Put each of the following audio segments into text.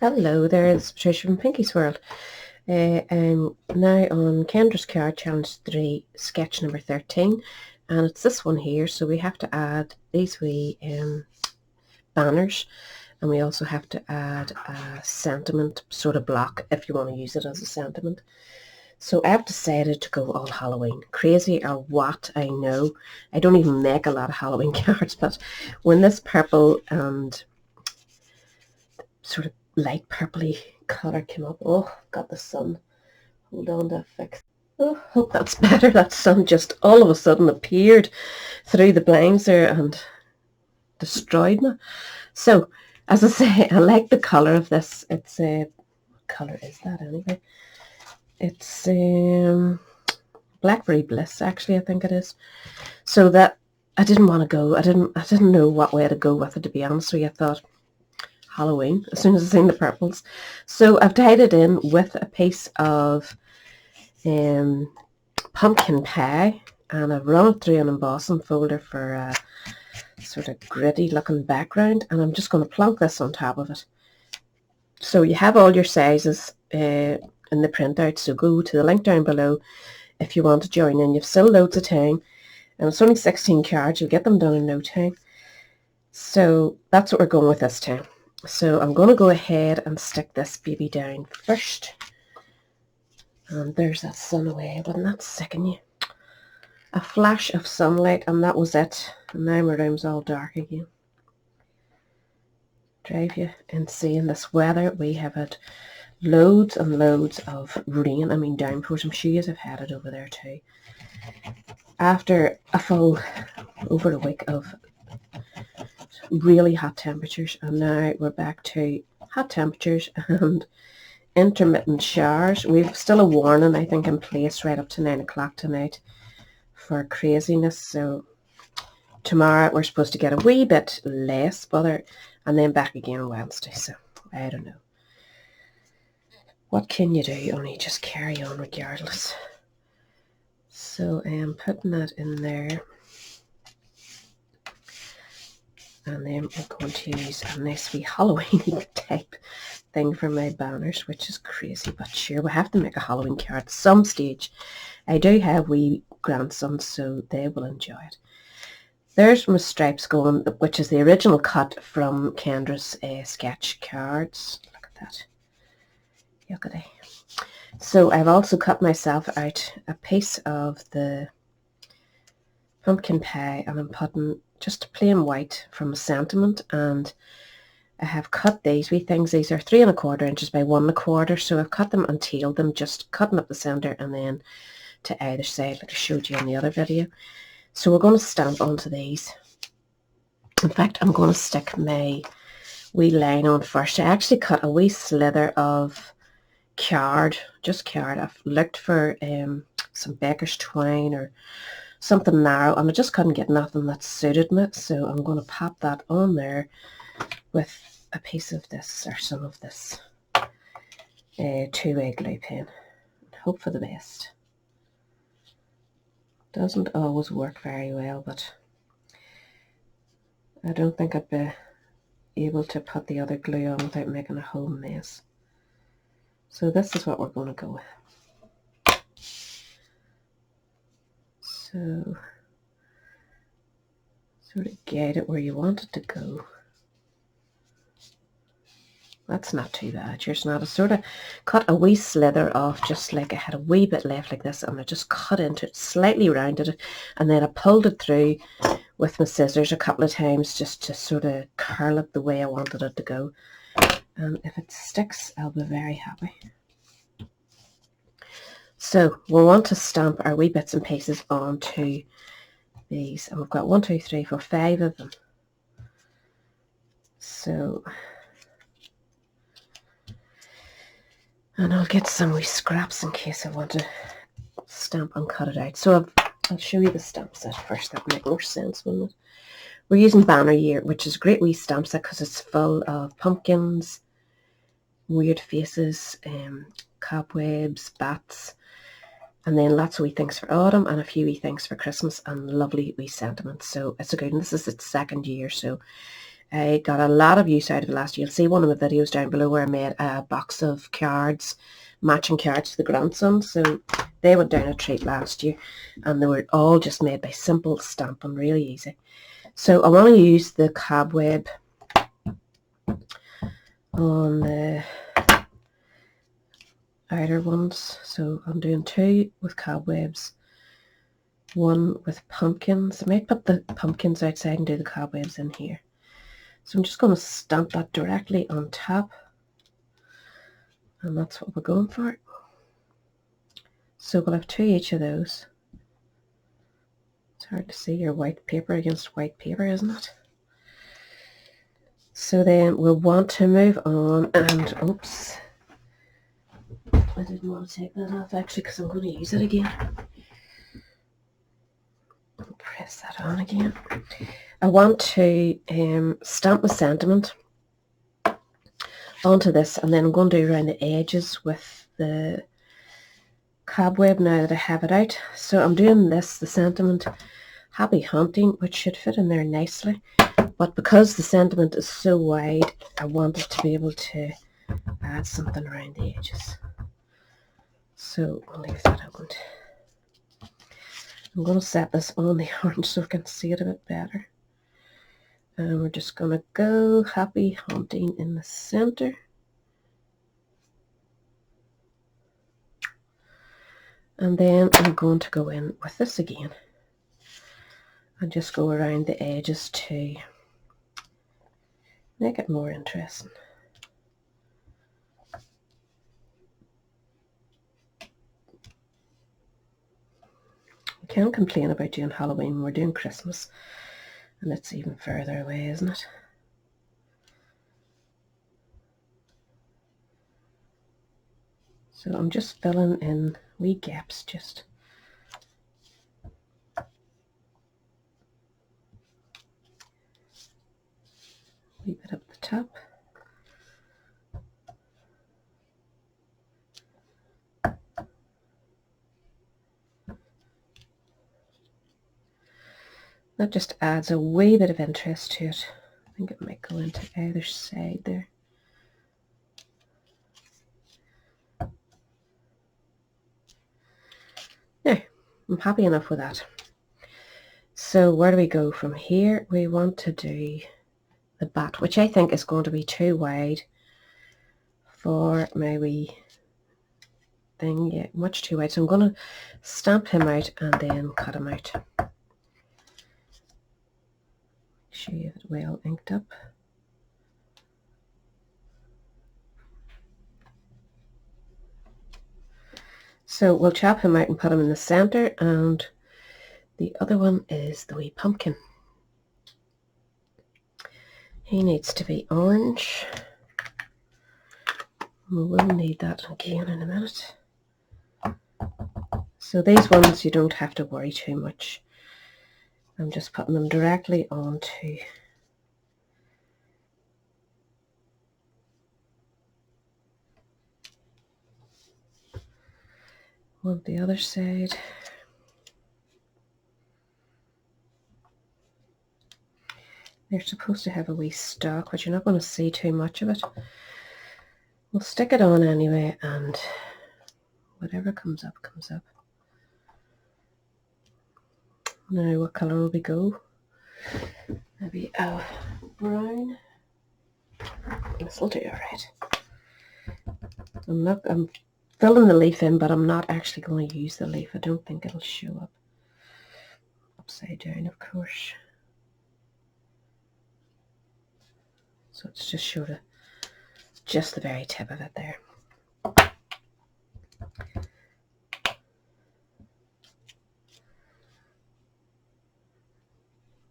Hello there, it's Patricia from Pinky's World. I'm now on Kendra's Card Challenge 3, sketch number 13, and it's this one here, so we have to add these wee banners, and we also have to add a sentiment sort of block if you want to use it as a sentiment. So I've decided to go all Halloween. Crazy or what, I know. I don't even make a lot of Halloween cards, but when this purple and sort of light purpley colour came up. Oh, got the sun. Hold on to fix. Oh, hope that's better. That sun just all of a sudden appeared through the blinds there and destroyed me. So, as I say, I like the colour of this. It's a what colour is that anyway? It's Blackberry Bliss, actually, I think it is. So that I didn't want to go. I didn't know what way to go with it, to be honest with you. I thought Halloween as soon as I seen the purples. So I've tied it in with a piece of pumpkin pie, and I've run it through an embossing folder for a sort of gritty looking background, and I'm just going to plonk this on top of it. So you have all your sizes in the printout, so go to the link down below if you want to join in. You've still loads of time, and it's only 16 cards. You'll get them done in no time. So that's what we're going with this time. So I'm going to go ahead and stick this baby down first. And there's that sun away. Wouldn't that sicken you? A flash of sunlight, and that was it. And now my room's all dark again. Drive you insane. This weather, we have had loads and loads of rain. I mean downpours. I'm sure you have had it over there too. After a full over a week of really hot temperatures, and now we're back to hot temperatures and intermittent showers. We've still a warning, I think, in place right up to 9 o'clock tonight for craziness. So tomorrow we're supposed to get a wee bit less weather, and then back again on Wednesday. So I don't know. What can you do? Only just carry on regardless. So I am putting that in there. And then we're going to use a nice wee Halloween type thing for my banners, which is crazy, but sure, we have to make a Halloween card at some stage. I do have wee grandsons, so they will enjoy it. There's my stripes going, which is the original cut from Kendra's sketch cards. Look at that. Yuckity. So I've also cut myself out a piece of the pumpkin pie, and I'm putting just plain white from a sentiment, and I have cut these wee things. These are 3 1/4 inches by 1 1/4, so I've cut them and tailed them, just cutting up the centre and then to either side like I showed you in the other video. So we're going to stamp onto these. In fact, I'm going to stick my wee line on first. I actually cut a wee slither of card, just card. I've looked for some baker's twine or something narrow, and I just couldn't get nothing that suited me, so I'm going to pop that on there with a piece of this, or some of this 2-way glue pen. Hope for the best. Doesn't always work very well, but I don't think I'd be able to put the other glue on without making a whole mess. So this is what we're going to go with. So sort of guide it where you want it to go. That's not too bad. Here's not. I sort of cut a wee slither off, just like I had a wee bit left like this, and I just cut into it, slightly rounded it, and then I pulled it through with my scissors a couple of times just to sort of curl it the way I wanted it to go. And if it sticks, I'll be very happy. So we'll want to stamp our wee bits and pieces onto these, and we've got 1, 2, 3, 4, 5 of them. So, and I'll get some wee scraps in case I want to stamp and cut it out. So I'll show you the stamp set first. That would make more sense, wouldn't it? We're using Banner Year, which is a great wee stamp set because it's full of pumpkins, weird faces, cobwebs, bats, and then lots of wee things for autumn and a few wee things for Christmas, and lovely wee sentiments. So it's a good one. This is its 2nd year, so I got a lot of use out of it last year. You'll see one of the videos down below where I made a box of cards, matching cards to the grandson. So they went down a treat last year, and they were all just made by simple stamping, really easy. So I want to use the cobweb on the outer ones. So I'm doing 2 with cobwebs, 1 with pumpkins. I might put the pumpkins outside and do the cobwebs in here. So I'm just going to stamp that directly on top, and that's what we're going for. So we'll have 2 each of those. It's hard to see your white paper against white paper, isn't it? So then we'll want to move on, and oops, I didn't want to take that off actually because I'm going to use it again. I'll press that on again. I want to stamp my sentiment onto this, and then I'm going to do around the edges with the cobweb now that I have it out. So I'm doing this, the sentiment, happy hunting, which should fit in there nicely. But because the sentiment is so wide, I wanted to be able to add something around the edges. So I'll leave that opened. I'm going to set this on the orange so I can see it a bit better. And we're just going to go happy hunting in the center. And then I'm going to go in with this again and just go around the edges to make it more interesting. We can't complain about doing Halloween when we're doing Christmas, and it's even further away, isn't it? So I'm just filling in wee gaps, just a wee bit up the top. That just adds a wee bit of interest to it. I think it might go into either side there. Now, I'm happy enough with that. So where do we go from here? We want to do the bat, which I think is going to be too wide for my wee thing. Yeah, much too wide. So I'm going to stamp him out and then cut him out. Make sure you have it well inked up. So we'll chop him out and put him in the center, and the other one is the wee pumpkin. He needs to be orange. We will need that again in a minute. So these ones you don't have to worry too much. I'm just putting them directly onto on the other side. They're supposed to have a wee stalk, but you're not going to see too much of it. We'll stick it on anyway, and whatever comes up, comes up. Now, what colour will we go? Maybe brown. This will do alright. I'm filling the leaf in, but I'm not actually going to use the leaf. I don't think it'll show up upside down, of course. So it's just sort of just the very tip of it there.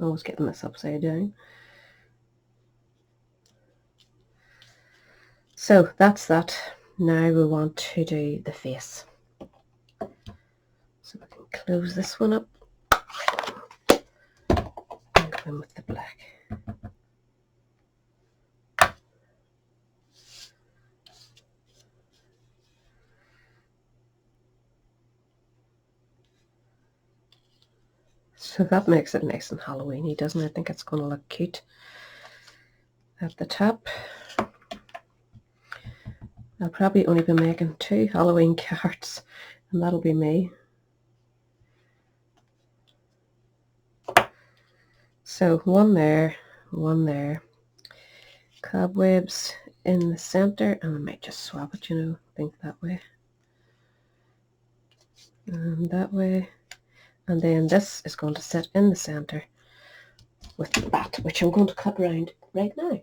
Always getting this upside down. So that's that. Now we want to do the face. So we can close this one up and go in with the black. So that makes it nice and Halloweeny, doesn't it? I think it's going to look cute. at the top. I'll probably only be making 2 Halloween cards, and that'll be me. So one there, cobwebs in the center, and I might just swap it, you know, think that way. And that way. And then this is going to sit in the center with the bat, which I'm going to cut round right now.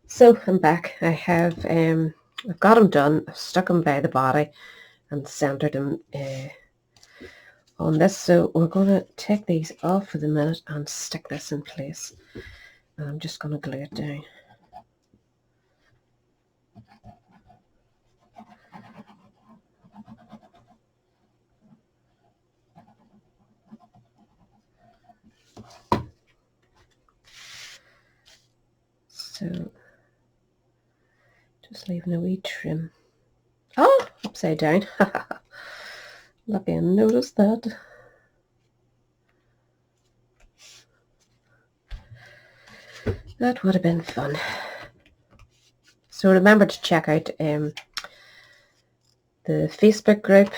So I'm back. I have, I've got them done. I've stuck them by the body and centered them on this. So we're going to take these off for the minute and stick this in place. And I'm just going to glue it down. So just leaving a wee trim. Oh, upside down. Lucky I noticed that. That would have been fun. So remember to check out the Facebook group.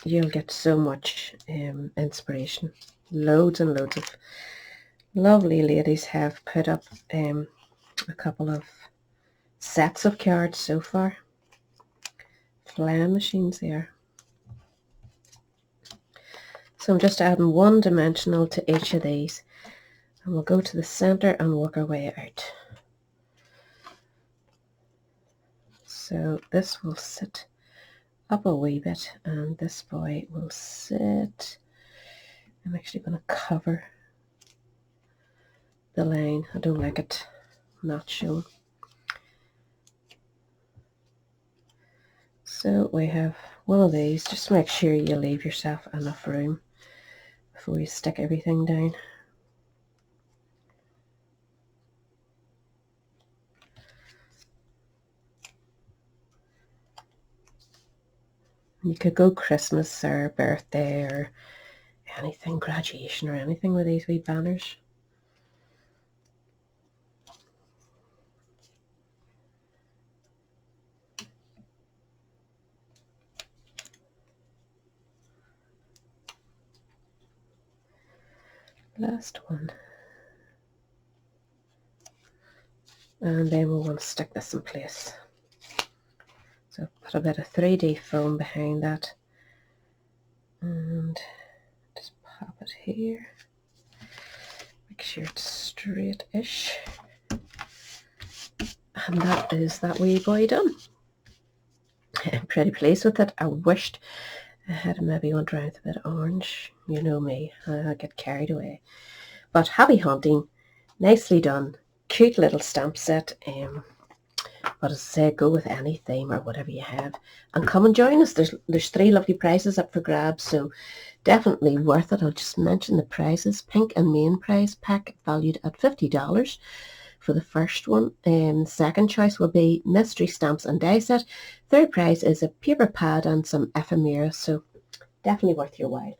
You'll get so much inspiration. Loads and loads of lovely ladies have put up a couple of sets of cards so far. Flying machines there. So I'm just adding 1 dimensional to each of these, and we'll go to the center and work our way out. So this will sit up a wee bit, and this boy will sit. I'm actually going to cover the line. I don't like it not shown. So we have one of these. Just make sure you leave yourself enough room before you stick everything down. You could go Christmas or birthday or anything, graduation or anything with these wee banners. Last one. And then we'll want to stick this in place. So put a bit of 3D foam behind that. And just pop it here. Make sure it's straight-ish. And that is that wee boy done. I'm pretty pleased with it. I wished I had maybe went around with a bit of orange. You know me, I get carried away. But happy hunting, nicely done, cute little stamp set. But as I say, go with any theme or whatever you have, and come and join us. There's 3 lovely prizes up for grabs, so definitely worth it. I'll just mention the prizes. Pink and main prize pack valued at $50 for the first one. Second choice will be mystery stamps and die set. Third prize is a paper pad and some ephemera, so definitely worth your while.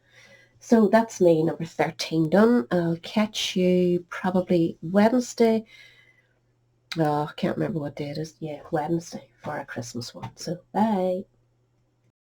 So that's me, number 13 done. I'll catch you probably Wednesday. Oh, I can't remember what day it is. Yeah, Wednesday for a Christmas one. So bye.